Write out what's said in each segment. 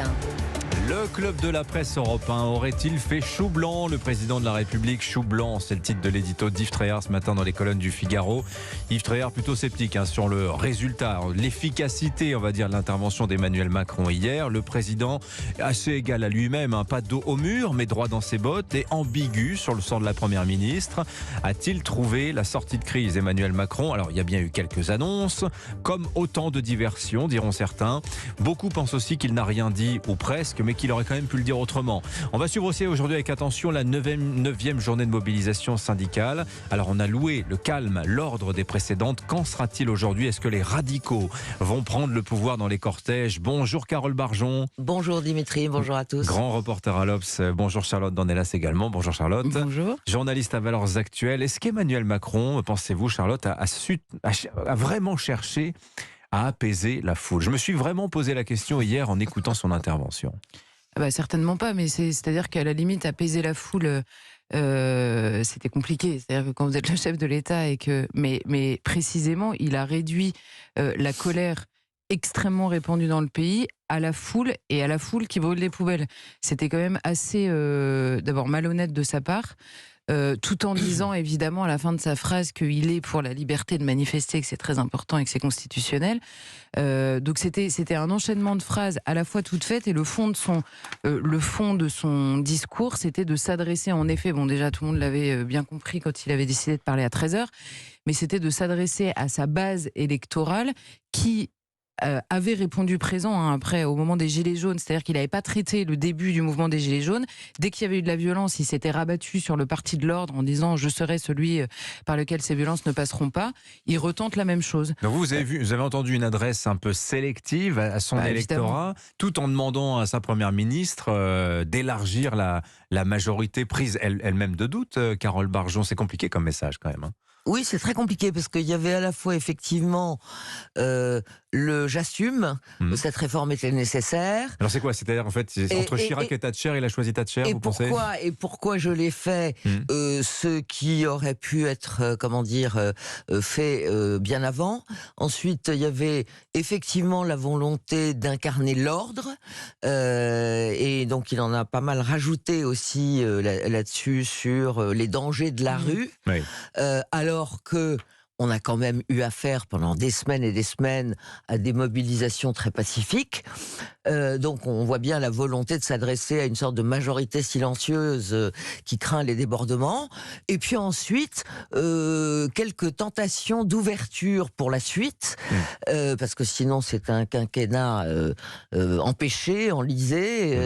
matin. Le club de la presse européen aurait-il fait chou blanc? Le président de la République, chou blanc, c'est le titre de l'édito d'Yves Tréhard ce matin dans les colonnes du Figaro. Yves Tréhard plutôt sceptique sur le résultat, l'efficacité, on va dire, de l'intervention d'Emmanuel Macron hier. Le président assez égal à lui-même, pas dos au mur, mais droit dans ses bottes et ambigu sur le sort de la première ministre. A-t-il trouvé la sortie de crise, Emmanuel Macron? Alors, il y a bien eu quelques annonces, comme autant de diversions, diront certains. Beaucoup pensent aussi qu'il n'a rien dit, ou presque, mais qu'il aurait quand même pu le dire autrement. On va suivre aussi aujourd'hui avec attention la 9e journée de mobilisation syndicale. Alors on a loué le calme, l'ordre des précédentes. Qu'en sera-t-il aujourd'hui? Est-ce que les radicaux vont prendre le pouvoir dans les cortèges? Bonjour Carole Barjon. Bonjour Dimitri, bonjour à tous. Grand reporter à l'Obs. Bonjour Charlotte Dornelas également. Bonjour Charlotte. Bonjour. Journaliste à Valeurs Actuelles. Est-ce qu'Emmanuel Macron, pensez-vous Charlotte, a vraiment cherché à apaiser la foule? Je me suis vraiment posé la question hier en écoutant son intervention. Certainement pas, mais c'est-à-dire qu'à la limite, apaiser la foule, c'était compliqué. C'est-à-dire que quand vous êtes le chef de l'État mais précisément, il a réduit la colère extrêmement répandue dans le pays à la foule et à la foule qui brûle les poubelles. C'était quand même assez, d'abord malhonnête de sa part. Tout en disant évidemment à la fin de sa phrase qu'il est pour la liberté de manifester, que c'est très important et que c'est constitutionnel. Donc c'était un enchaînement de phrases à la fois toutes faites, et le fond de son discours, c'était de s'adresser, en effet, bon déjà tout le monde l'avait bien compris quand il avait décidé de parler à 13h, mais c'était de s'adresser à sa base électorale qui avait répondu présent après au moment des Gilets jaunes, c'est-à-dire qu'il n'avait pas traité le début du mouvement des Gilets jaunes. Dès qu'il y avait eu de la violence, il s'était rabattu sur le parti de l'ordre en disant « je serai celui par lequel ces violences ne passeront pas ». Il retente la même chose. Donc vous avez entendu une adresse un peu sélective à son électorat, tout en demandant à sa première ministre d'élargir la majorité prise elle-même de doute. Carole Barjon, c'est compliqué comme message quand même. Oui, c'est très compliqué parce qu'il y avait à la fois effectivement le j'assume, cette réforme était nécessaire. Alors c'est quoi? C'est-à-dire en fait entre Chirac et Thatcher, il a choisi Thatcher, vous pensez? Et pourquoi je l'ai fait ce qui aurait pu être fait bien avant. Ensuite, il y avait effectivement la volonté d'incarner l'ordre et donc il en a pas mal rajouté aussi là-dessus sur les dangers de la rue. Oui. Alors que on a quand même eu affaire pendant des semaines et des semaines à des mobilisations très pacifiques. Donc on voit bien la volonté de s'adresser à une sorte de majorité silencieuse qui craint les débordements. Et puis ensuite, quelques tentations d'ouverture pour la suite, parce que sinon c'est un quinquennat empêché, enlisé.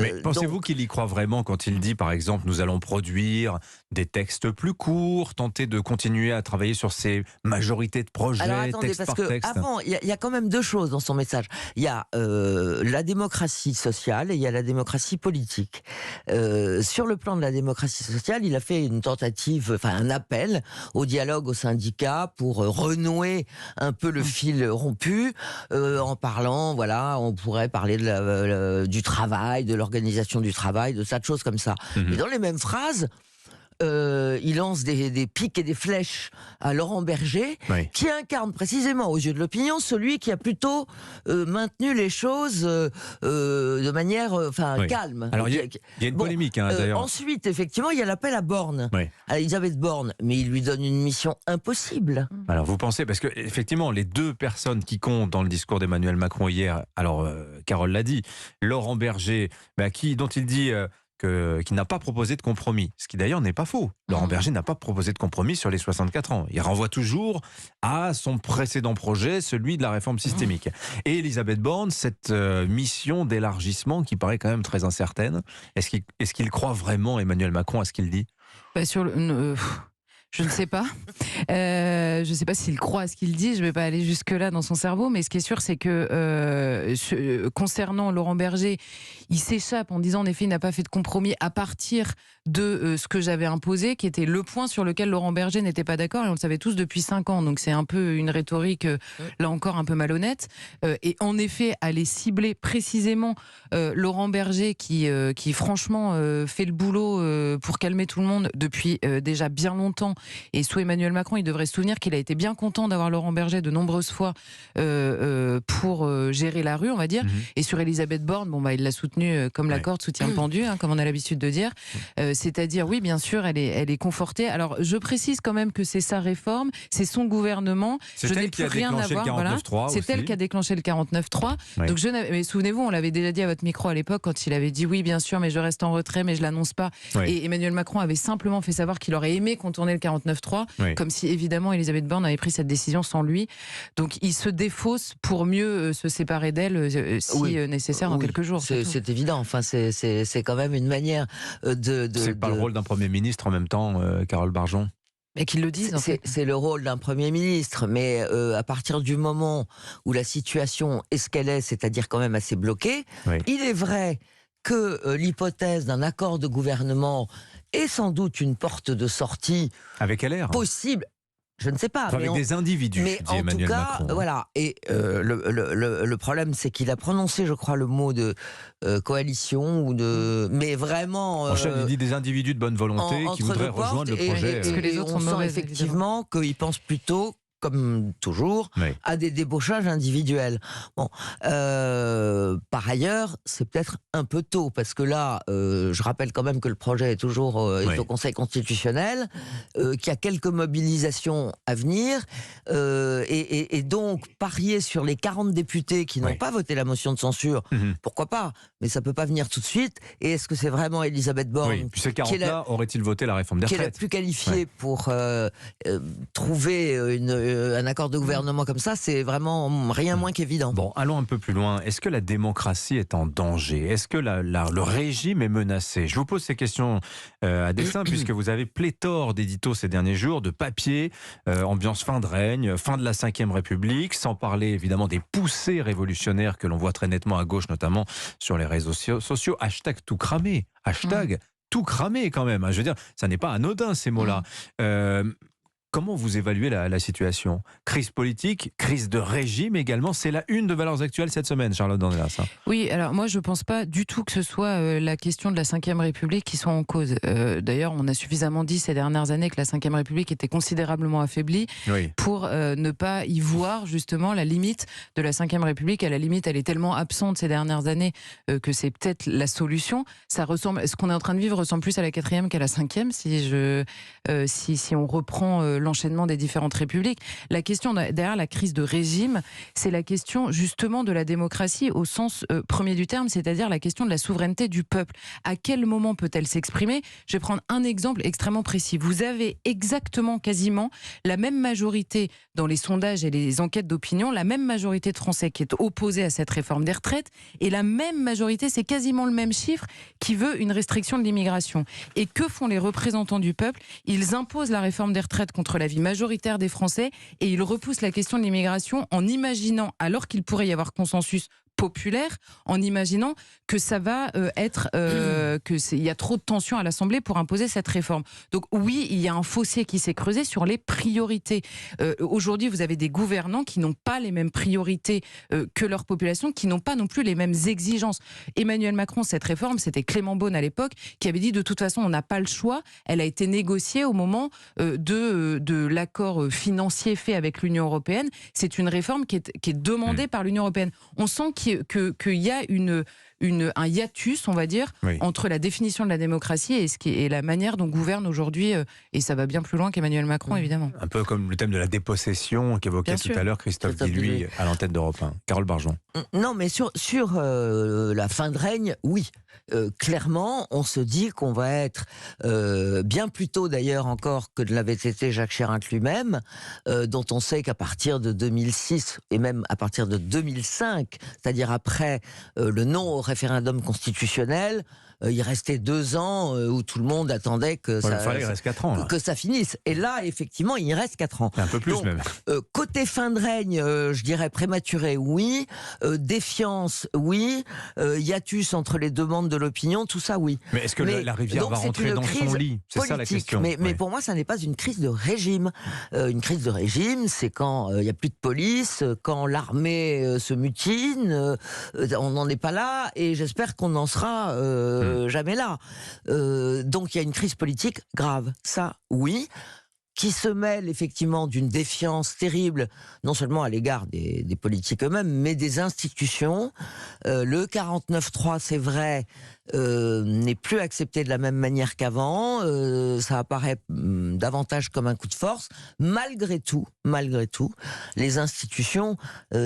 Mais pensez-vous qu'il y croit vraiment quand il dit, par exemple, nous allons produire des textes plus courts, tenter de continuer à travailler sur ces majorités de projets, alors attendez, texte parce par que texte? avant, il y a quand même deux choses dans son message. Il y a la démocratie sociale et il y a la démocratie politique. Sur le plan de la démocratie sociale, il a fait une tentative, un appel au dialogue aux syndicats pour renouer un peu le fil rompu, en parlant, on pourrait parler du travail, de l'organisation du travail, de tas de choses comme ça. Mais dans les mêmes phrases, il lance des pics et des flèches à Laurent Berger, qui incarne précisément aux yeux de l'opinion celui qui a plutôt maintenu les choses de manière calme. Alors il y a une polémique d'ailleurs. Ensuite, effectivement, il y a l'appel à Borne, à Elisabeth Borne, mais il lui donne une mission impossible. Alors vous pensez, parce que effectivement les deux personnes qui comptent dans le discours d'Emmanuel Macron hier, alors Carole l'a dit, Laurent Berger, dont il dit qui n'a pas proposé de compromis. Ce qui d'ailleurs n'est pas faux. Laurent Berger n'a pas proposé de compromis sur les 64 ans. Il renvoie toujours à son précédent projet, celui de la réforme systémique. Et Elisabeth Borne, cette mission d'élargissement qui paraît quand même très incertaine, est-ce qu'il croit vraiment, Emmanuel Macron, à ce qu'il dit? Je ne sais pas. Je ne sais pas s'il croit à ce qu'il dit. Je ne vais pas aller jusque-là dans son cerveau. Mais ce qui est sûr, c'est que concernant Laurent Berger, il s'échappe en disant, en effet, il n'a pas fait de compromis à partir de ce que j'avais imposé, qui était le point sur lequel Laurent Berger n'était pas d'accord. Et on le savait tous depuis 5 ans. Donc c'est un peu une rhétorique, là encore, un peu malhonnête. Et en effet, aller cibler précisément Laurent Berger, qui franchement fait le boulot pour calmer tout le monde depuis déjà bien longtemps, Et sous Emmanuel Macron, il devrait se souvenir qu'il a été bien content d'avoir Laurent Berger de nombreuses fois pour gérer la rue, on va dire. Et sur Elisabeth Borne, il l'a soutenue comme la corde soutient le pendu, comme on a l'habitude de dire. C'est-à-dire, oui, bien sûr, elle est confortée. Alors, je précise quand même que c'est sa réforme, c'est son gouvernement. C'est elle qui a déclenché le 49.3 C'est elle qui a déclenché le 49.3. Oui. Donc, mais souvenez-vous, on l'avait déjà dit à votre micro à l'époque quand il avait dit oui, bien sûr, mais je reste en retrait, mais je l'annonce pas. Oui. Et Emmanuel Macron avait simplement fait savoir qu'il aurait aimé contourner le 49.3, comme si évidemment Elisabeth Borne avait pris cette décision sans lui. Donc, il se défausse pour mieux se séparer d'elle si nécessaire dans quelques jours. C'est évident. Enfin, c'est quand même une manière de. C'est pas le rôle d'un Premier ministre en même temps, Carole Barjon. Et qu'ils le disent. C'est le rôle d'un Premier ministre, mais à partir du moment où la situation est ce qu'elle est, c'est-à-dire quand même assez bloquée, il est vrai que l'hypothèse d'un accord de gouvernement est sans doute une porte de sortie avec LR possible. Je ne sais pas. Avec des individus, mais dit Emmanuel Macron. Voilà. Et le problème, c'est qu'il a prononcé, je crois, le mot de coalition ou de. Mais vraiment. En chef, il dit des individus de bonne volonté qui voudraient rejoindre le projet. Parce que les autres on sont sent mauvais, effectivement qu'il pense plutôt, comme toujours, à des débauchages individuels. Bon, par ailleurs, c'est peut-être un peu tôt, parce que là, je rappelle quand même que le projet est toujours est au Conseil constitutionnel, qu'il y a quelques mobilisations à venir, et donc parier sur les 40 députés qui n'ont pas voté la motion de censure, pourquoi pas, mais ça peut pas venir tout de suite. Et est-ce que c'est vraiment Elisabeth Borne puis ces 40-là auraient-ils voté la réforme des retraites, qui est la plus qualifiée pour trouver un accord de gouvernement comme ça? C'est vraiment rien moins qu'évident. Bon, allons un peu plus loin. Est-ce que la démocratie est en danger? Est-ce que le régime est menacé? Je vous pose ces questions à dessein, puisque vous avez pléthore d'éditos ces derniers jours, de papiers, ambiance fin de règne, fin de la Ve République, sans parler évidemment des poussées révolutionnaires que l'on voit très nettement à gauche, notamment sur les réseaux sociaux. Hashtag tout cramé. Hashtag tout cramé quand même. Je veux dire, ça n'est pas anodin ces mots-là. Comment vous évaluez la situation? Crise politique, crise de régime également. C'est la une de Valeurs Actuelles cette semaine, Charlotte Dornelas. Oui, alors moi je ne pense pas du tout que ce soit la question de la Ve République qui soit en cause. D'ailleurs, on a suffisamment dit ces dernières années que la Ve République était considérablement affaiblie pour ne pas y voir justement la limite de la Ve République. À la limite, elle est tellement absente ces dernières années que c'est peut-être la solution. Ça ressemble, ce qu'on est en train de vivre ressemble plus à la 4e qu'à la 5e, si on reprend l'enchaînement des différentes républiques. La question derrière la crise de régime, c'est la question justement de la démocratie au sens premier du terme, c'est-à-dire la question de la souveraineté du peuple. À quel moment peut-elle s'exprimer? Je vais prendre un exemple extrêmement précis. Vous avez exactement, quasiment, la même majorité dans les sondages et les enquêtes d'opinion, la même majorité de Français qui est opposée à cette réforme des retraites, et la même majorité, c'est quasiment le même chiffre, qui veut une restriction de l'immigration. Et que font les représentants du peuple? Ils imposent la réforme des retraites contre l'avis majoritaire des Français, et ils repoussent la question de l'immigration en imaginant, alors qu'il pourrait y avoir consensus populaire, en imaginant que ça va il y a trop de tensions à l'Assemblée pour imposer cette réforme. Donc oui, il y a un fossé qui s'est creusé sur les priorités. Aujourd'hui, vous avez des gouvernants qui n'ont pas les mêmes priorités que leur population, qui n'ont pas non plus les mêmes exigences. Emmanuel Macron, cette réforme, c'était Clément Beaune à l'époque, qui avait dit de toute façon, on n'a pas le choix. Elle a été négociée au moment de l'accord financier fait avec l'Union européenne. C'est une réforme qui est demandée par l'Union européenne. On sent qu'il y a un hiatus, on va dire, entre la définition de la démocratie et la manière dont gouverne aujourd'hui, et ça va bien plus loin qu'Emmanuel Macron, évidemment. Un peu comme le thème de la dépossession qu'évoquait tout à l'heure Christophe Guilluy à l'antenne d'Europe 1. Carole Barjon. Non, mais sur la fin de règne, oui. Clairement, on se dit qu'on va être bien plus tôt d'ailleurs encore que ne l'avait été Jacques Chirac lui-même, dont on sait qu'à partir de 2006 et même à partir de 2005, c'est-à-dire après le non au référendum constitutionnel, il restait 2 ans où tout le monde attendait que il reste 4 ans, là. Que ça finisse. Et là, effectivement, il reste 4 ans. Un peu plus. Donc, même. Côté fin de règne, je dirais prématuré, oui. Défiance, oui. Hiatus entre les demandes de l'opinion, tout ça, oui. Mais est-ce que la rivière va rentrer dans son lit? C'est ça la question. Mais pour moi, ça n'est pas une crise de régime. Une crise de régime, c'est quand il n'y a plus de police, quand l'armée se mutine. On n'en est pas là, et j'espère qu'on n'en sera jamais là. Donc il y a une crise politique grave. Ça, oui. qui se mêle effectivement d'une défiance terrible, non seulement à l'égard des politiques eux-mêmes, mais des institutions. Le 49.3, c'est vrai, n'est plus accepté de la même manière qu'avant. Ça apparaît davantage comme un coup de force. Malgré tout, les institutions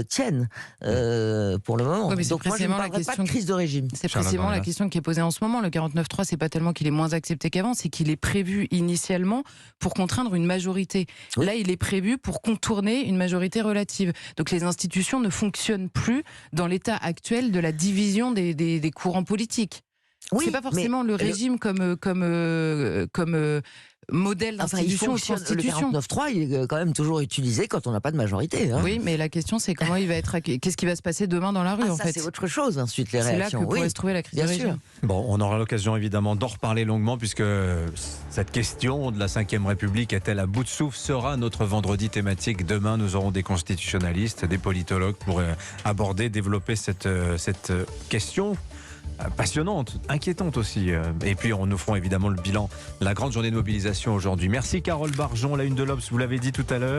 tiennent pour le moment. Ouais, mais donc moi, je ne parlerai pas de crise de régime. C'est précisément la question qui est posée en ce moment. Le 49.3, c'est pas tellement qu'il est moins accepté qu'avant, c'est qu'il est prévu initialement pour contraindre une majorité. Oui. Là, il est prévu pour contourner une majorité relative. Donc les institutions ne fonctionnent plus dans l'état actuel de la division des courants politiques. Oui, c'est pas forcément le régime comme modèle d'institution ou de constitution. Le 49.3, il est quand même toujours utilisé quand on n'a pas de majorité. Hein. Oui, mais la question c'est comment il va être accueilli. Qu'est-ce qui va se passer demain dans la rue en fait. C'est autre chose ensuite les réactions. C'est là que pourrait se trouver la crise de régime. Bon, on aura l'occasion évidemment d'en reparler longuement puisque cette question de la Ve République est-elle à bout de souffle sera notre vendredi thématique. Demain, nous aurons des constitutionnalistes, des politologues pour aborder, développer cette question passionnante, inquiétante aussi. Et puis nous ferons évidemment le bilan, la grande journée de mobilisation aujourd'hui. Merci Carole Barjon, la une de l'Obs, vous l'avez dit tout à l'heure.